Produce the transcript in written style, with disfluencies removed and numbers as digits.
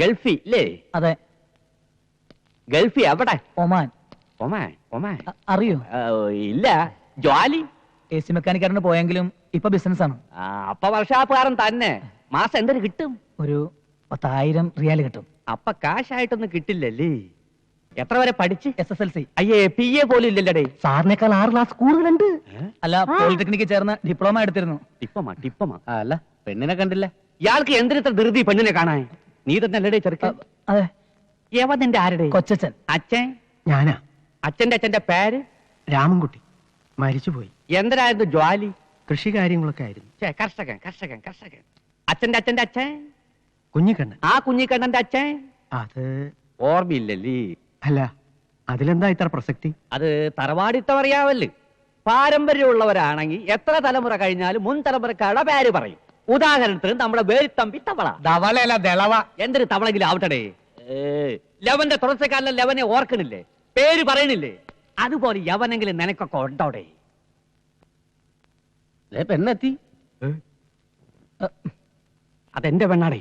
ഗൾഫി അല്ലേ? അതെ. ഗൾഫി എവിടെ? ഒമാൻ. ഒമാൻ? ഒമാൻ അറിയോ? ഇല്ല. ജോലി AC മെക്കാനിക്കാരന് പോയെങ്കിലും ഇപ്പൊ ബിസിനസ് ആണ്. അപ്പൊ വർഷാപ്പുകാരൻ തന്നെ. മാസം എന്തൊരു കിട്ടും? ഒരു 10,000 റിയാൽ കിട്ടും. അപ്പൊ കാശായിട്ടൊന്നും കിട്ടില്ലല്ലേ? എത്ര വരെ പഠിച്ച്? SSLC. അയ്യേ, PA പോലും ഇല്ലല്ലേ? സാറിനേക്കാൾ 6 ക്ലാസ് കൂടുതലുണ്ട്. അല്ല, പോളിടെക്നിക്കിൽ ചേർന്ന് ഡിപ്ലോമ എടുത്തിരുന്നു. ടിപ്പമാ. അല്ല, പെണ്ണിനെ കണ്ടില്ല. ഇയാൾക്ക് എന്തിനത്ര ധൃതി പെണ്ണിനെ കാണാൻ? നീ തന്നെ അല്ലടേ ചെറുക്കൻ? അതെ. യവന്റെ ആരുടെ? കൊച്ചച്ഛൻ. അച്ഛൻ? ഞാനാ. അച്ഛന്റെ പേര്? രാമൻകുട്ടി. മരിച്ചുപോയി. എന്തിനായിരുന്നു ജോലി? കൃഷി കാര്യങ്ങളൊക്കെ ആയിരുന്നു. കർഷകൻ. അച്ഛന്റെ അച്ഛൻ? കുഞ്ഞിക്കണ്ണൻ. ആ കുഞ്ഞിക്കണ്ണന്റെ അച്ഛൻ? അത് ഓർമ്മയില്ലല്ലേ? അല്ല, അതിലെന്താ ഇത്ര പ്രസക്തി? അത് തറവാടിത്തം അറിയാവല്ലേ? പാരമ്പര്യമുള്ളവരാണെങ്കിൽ എത്ര തലമുറ കഴിഞ്ഞാലും മുൻ തലമുറക്കാരുടെ പേര് പറയും. ഉദാഹരണത്തിന് നമ്മുടെ വേലിത്തമ്പി തവള. ധവളയല്ല, ദളവ. എന്തൊരു തവളെങ്കിലും ആവട്ടെ. ലവന്റെ തുടർച്ചക്കാരനെ ലവനെ ഓർക്കണില്ലേ? പേര് പറയണില്ലേ? അതുപോലെ യവനെങ്കിലും നിനക്കൊക്കെ ഉണ്ടോടെ? പെണ്ണെത്തി. അതെന്റെ പെണ്ണാടേ.